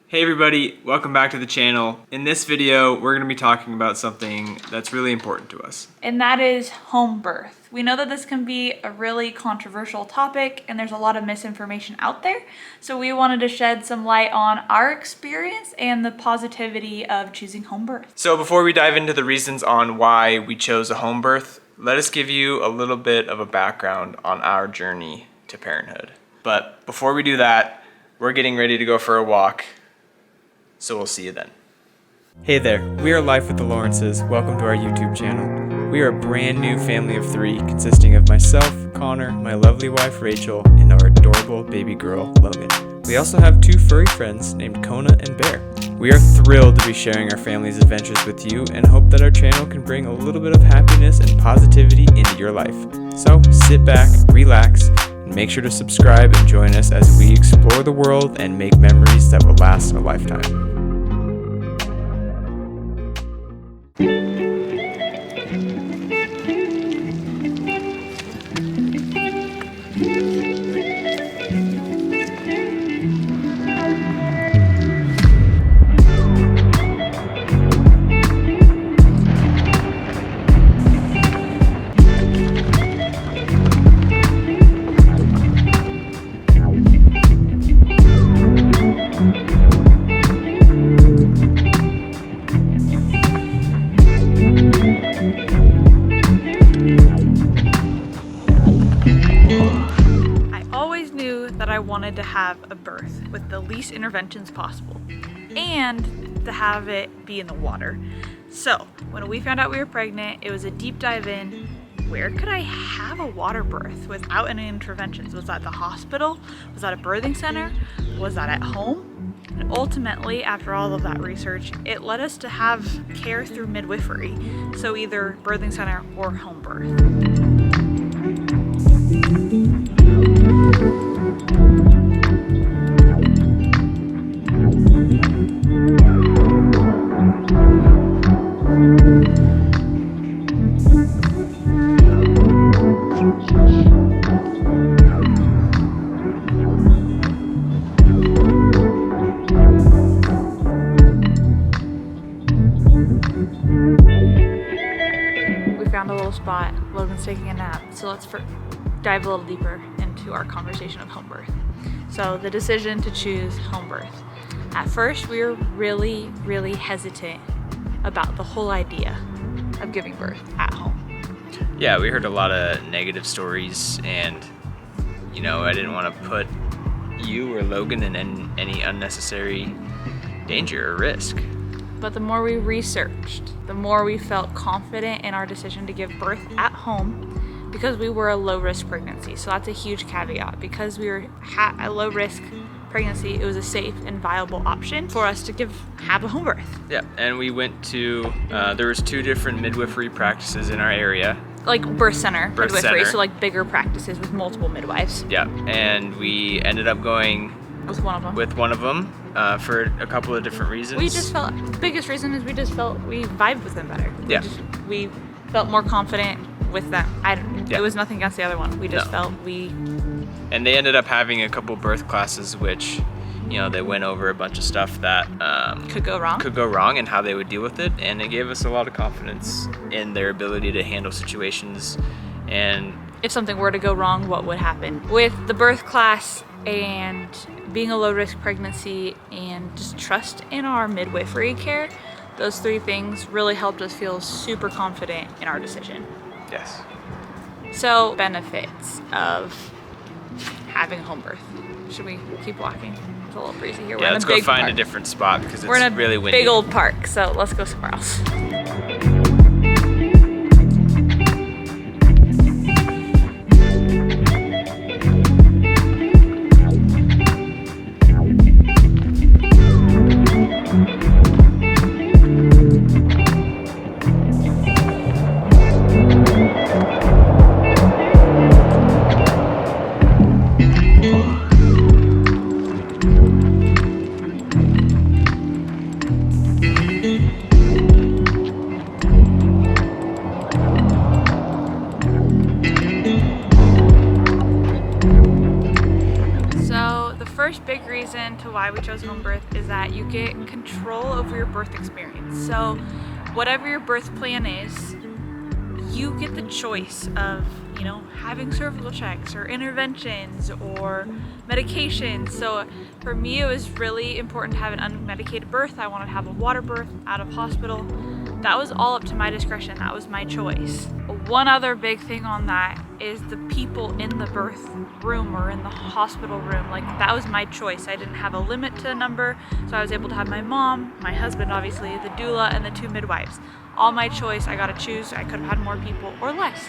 Hey everybody, welcome back to the channel. In this video, we're going to be talking about something that's really important to us. And that is home birth. We know that this can be a really controversial topic and there's a lot of misinformation out there. So we wanted to shed some light on our experience and the positivity of choosing home birth. So before we dive into the reasons on why we chose a home birth, let us give you a little bit of a background on our journey to parenthood. But before we do that, we're getting ready to go for a walk. So we'll see you then. Hey there, we are Life with the Lawrences. Welcome to our YouTube channel. We are a brand new family of 3 consisting of myself, Connor, my lovely wife Rachel, and our adorable baby girl, Logan. We also have 2 furry friends named Kona and Bear. We are thrilled to be sharing our family's adventures with you and hope that our channel can bring a little bit of happiness and positivity into your life. So sit back, relax, and make sure to subscribe and join us as we explore the world and make memories that will last a lifetime. I wanted to have a birth with the least interventions possible and to have it be in the water. So when we found out we were pregnant, it was a deep dive in where could I have a water birth without any interventions? Was that the hospital? Was that a birthing center? Was that at home? And ultimately, after all of that research, it led us to have care through midwifery. So either birthing center or home birth. Found a little spot. Logan's taking a nap, so let's dive a little deeper into our conversation of home birth. So the decision to choose home birth. At first, we were really hesitant about the whole idea of giving birth at home. Yeah, we heard a lot of negative stories, and I didn't want to put you or Logan in any unnecessary danger or risk. But the more we researched, the more we felt confident in our decision to give birth at home because we were a low-risk pregnancy. So that's a huge caveat. Because we were a low-risk pregnancy, it was a safe and viable option for us to have a home birth. Yeah, and we went to, there was 2 different midwifery practices in our area. Like birth center midwifery, so like bigger practices with multiple midwives. Yeah, and we ended up going with one of them. For a couple of different reasons. We just felt, the biggest reason is we just felt we vibed with them better. Yeah. We felt more confident with them. It was nothing against the other one. We just felt And they ended up having a couple birth classes which, they went over a bunch of stuff that could go wrong and how they would deal with it. And it gave us a lot of confidence in their ability to handle situations. And if something were to go wrong, what would happen? With the birth class and being a low-risk pregnancy and just trust in our midwifery care, those 3 things really helped us feel super confident in our decision. Yes. So, benefits of having a home birth. Should we keep walking? It's a little breezy here. Yeah, let's go find a different spot because it's really windy. We're in a big old park, so let's go somewhere else. why we chose home birth is that you get control over your birth experience. So whatever your birth plan is, you get the choice of, having cervical checks or interventions or medications. So for me, it was really important to have an unmedicated birth. I wanted to have a water birth out of hospital. That was all up to my discretion. That was my choice. One other big thing on that is the people in the birth room or in the hospital room. Like, that was my choice. I didn't have a limit to a number, so I was able to have my mom, my husband, obviously, the doula, and the 2 midwives. All my choice. I got to choose. I could have had more people or less.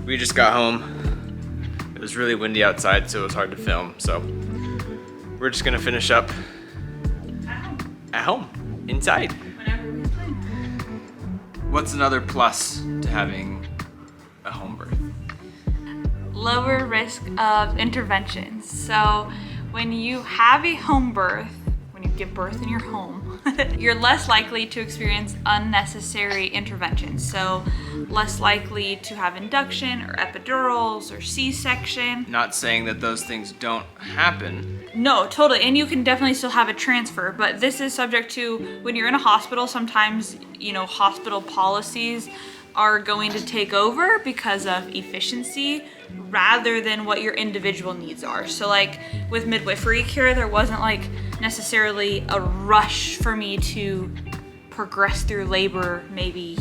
We just got home. It was really windy outside, so it was hard to film. So we're just gonna finish up at home, inside. Whenever we plan. What's another plus to having a home birth? Lower risk of interventions. So when you have a home birth, when you give birth in your home, you're less likely to experience unnecessary interventions. So less likely to have induction or epidurals or C-section. Not saying that those things don't happen. No, totally. And you can definitely still have a transfer, but this is subject to when you're in a hospital, sometimes, hospital policies are going to take over because of efficiency rather than what your individual needs are. So like with midwifery care, there wasn't like necessarily a rush for me to progress through labor maybe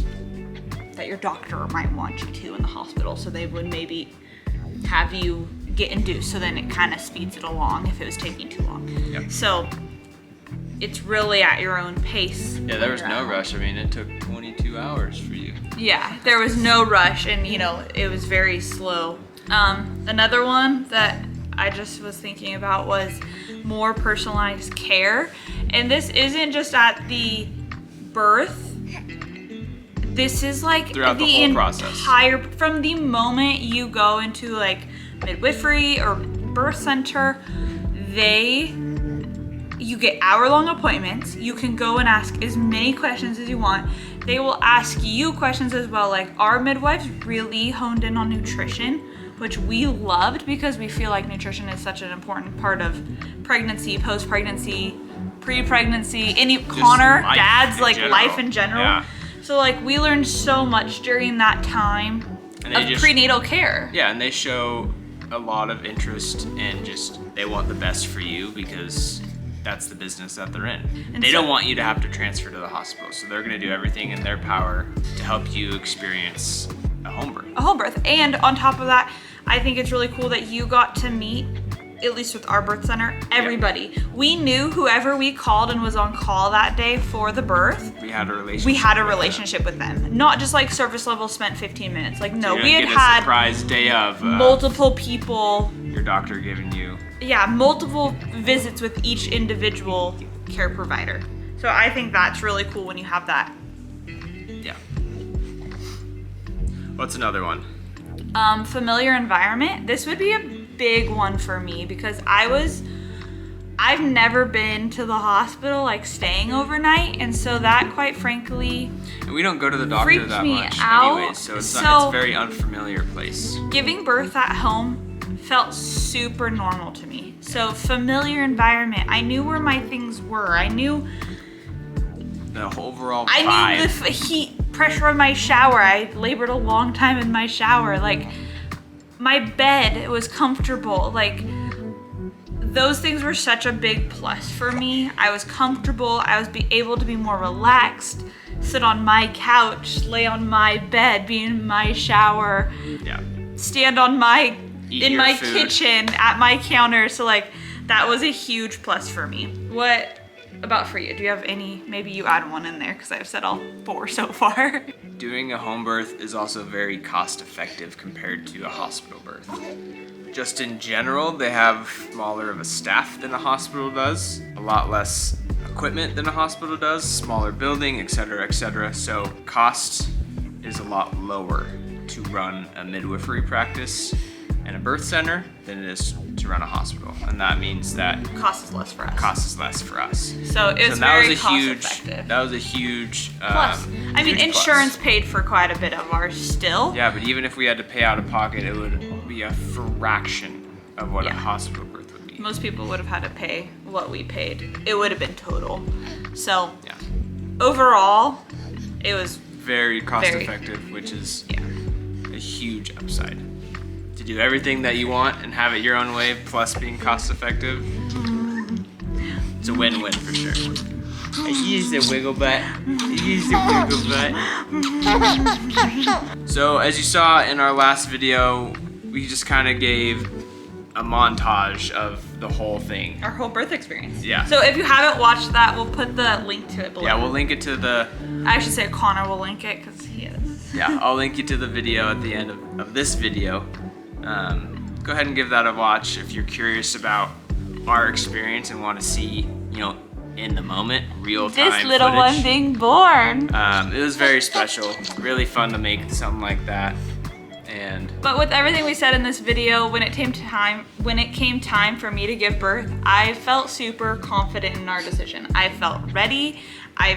that your doctor might want you to in the hospital. So they would maybe have you get induced, so then it kind of speeds it along if it was taking too long. Yep. So it's really at your own pace. Yeah, there was no rush. I mean, it took 22 hours for you. Yeah, there was no rush, and it was very slow. Another one that I just was thinking about was more personalized care. And this isn't just at the birth. This is like throughout the whole process. From the moment you go into like midwifery or birth center, you get hour-long appointments. You can go and ask as many questions as you want. They will ask you questions as well. Like, our midwives really honed in on nutrition, which we loved because we feel like nutrition is such an important part of pregnancy, post-pregnancy, pre-pregnancy, Connor, dad's like life in general. Yeah. So like we learned so much during that time of prenatal care. Yeah, and they show a lot of interest in they want the best for you because that's the business that they're in. And they don't want you to have to transfer to the hospital, so they're gonna do everything in their power to help you experience a home birth. A home birth. And on top of that, I think it's really cool that you got to meet, at least with our birth center, everybody. Yep. We knew whoever we called and was on call that day for the birth. We had a relationship. With them. Not just like service level spent 15 minutes. Like, no, so we had surprise day of multiple people. Your doctor giving you. Yeah, multiple visits with each individual care provider. So I think that's really cool when you have that. Yeah. What's another one? Familiar environment. This would be a big one for me because I've never been to the hospital like staying overnight, and so that quite frankly and we don't go to the doctor that much anyways, so it's a very unfamiliar place. Giving birth at home felt super normal to me. So familiar environment. I knew where my things were. I knew the overall vibe. I knew the heat pressure of my shower. I labored a long time in my shower. Like, my bed was comfortable. Like, those things were such a big plus for me. I was comfortable. I was able to be more relaxed, sit on my couch, lay on my bed, be in my shower. Yeah. stand on my Eat in your my food. kitchen at my counter. So like that was a huge plus for me. What about for you? Do you have any? Maybe you add one in there because I've said all 4 so far. Doing a home birth is also very cost effective compared to a hospital birth. Just in general, they have smaller of a staff than a hospital does, a lot less equipment than a hospital does, smaller building, etc., etc. So cost is a lot lower to run a midwifery practice and a birth center than it is to run a hospital, and that means that Cost is less for us. cost is less for us. So it was So that very was a cost huge. effective. That was a huge. Plus, I mean, huge plus. insurance paid for quite a bit of ours still. Yeah, but even if we had to pay out of pocket, it would be a fraction of what a Yeah. hospital birth would be. Most people would have had to pay what we paid. It would have been total. So Yeah, overall, it was very cost Very. effective, which is yeah. a huge upside. To do everything that you want and have it your own way, plus being cost effective, it's a win-win for sure. I used a wiggle butt. So as you saw in our last video, we just kind of gave a montage of the whole thing. Our whole birth experience. Yeah. So if you haven't watched that, we'll put the link to it below. Yeah, we'll link it to the. I should say Connor will link it because he is. Yeah, I'll link you to the video at the end of this video. Go ahead and give that a watch if you're curious about our experience and want to see, in the moment, real time This little footage. one being born. It was very special, really fun to make something like that, and But with everything we said in this video, when it came time for me to give birth, I felt super confident in our decision. I felt ready. I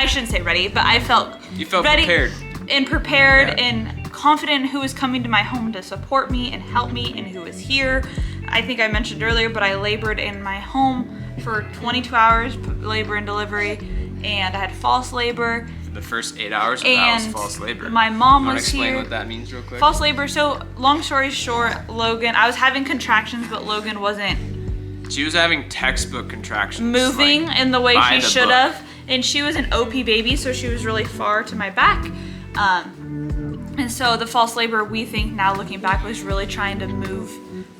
shouldn't say ready, but I felt you felt ready prepared. and prepared Yeah. and confident in who was coming to my home to support me and help me and who was here. I think I mentioned earlier, but I labored in my home for 22 hours, labor and delivery, and I had false labor. For the first 8 hours of that was And false labor. my mom You wanna was explain here. what that means real quick? False labor. So long story short, Logan, I was having contractions, but Logan wasn't She was having textbook contractions. moving like, in the way by she the should book. have. And she was an OP baby, so she was really far to my back. And so the false labor, we think now looking back, was really trying to move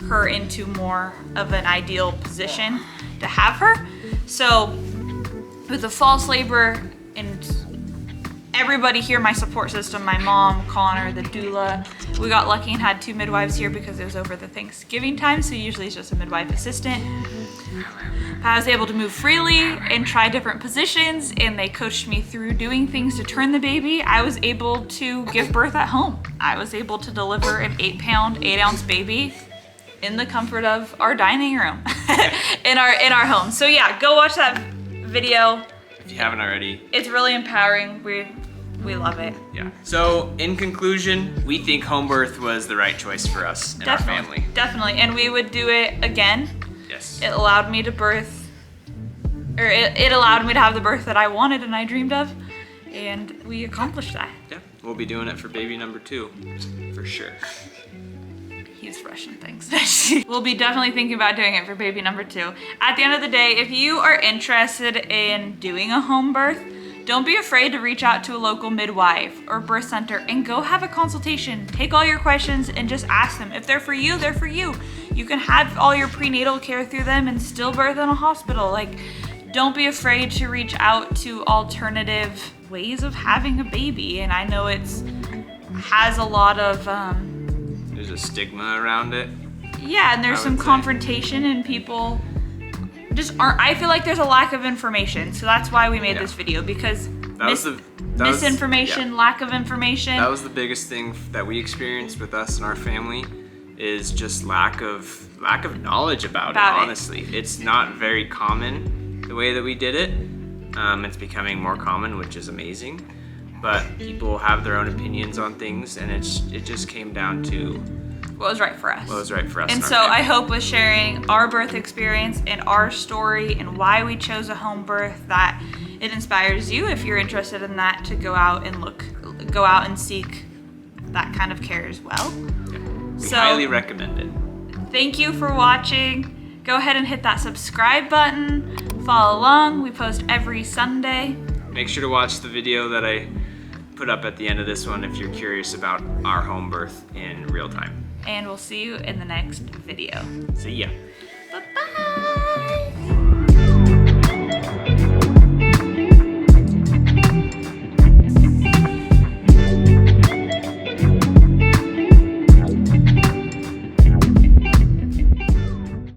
her into more of an ideal position to have her. So with the false labor and everybody here, my support system, my mom, Connor, the doula, we got lucky and had 2 midwives here because it was over the Thanksgiving time, so usually it's just a midwife assistant. I was able to move freely and try different positions, and they coached me through doing things to turn the baby. I was able to give birth at home. I was able to deliver an 8-pound, 8-ounce baby in the comfort of our dining room in our home. So yeah, go watch that video. If you haven't already. It's really empowering. We love it. Yeah. So in conclusion, we think home birth was the right choice for us and our family. Definitely. And we would do it again. Yes. It allowed me to birth, or it allowed me to have the birth that I wanted and I dreamed of, and we accomplished that. Yeah. We'll be doing it for baby number 2, for sure. He's rushing things. We'll be definitely thinking about doing it for baby number 2. At the end of the day, if you are interested in doing a home birth, don't be afraid to reach out to a local midwife or birth center and go have a consultation. Take all your questions and just ask them. If they're for you, they're for you. You can have all your prenatal care through them and still birth in a hospital. Like, don't be afraid to reach out to alternative ways of having a baby. And I know has a lot of, There's a stigma around it. yeah, and there's I some would say. confrontation and people just aren't. I feel like there's a lack of information, so that's why we made Yeah. this video, because That was misinformation, yeah. lack of information. That was the biggest thing that we experienced with us and our family, is just lack of knowledge about it. Honestly, it's not very common the way that we did it. It's becoming more common, which is amazing. But people have their own opinions on things, and it just came down to what was right for us. what was right for us. And our so I family. hope with sharing our birth experience and our story and why we chose a home birth, that it inspires you, if you're interested in that, to go out and seek that kind of care as well. we So highly recommend it. thank you for watching. Go ahead and hit that subscribe button. Follow along. We post every Sunday. Make sure to watch the video that I put up at the end of this one if you're curious about our home birth in real time. And we'll see you in the next video. See ya.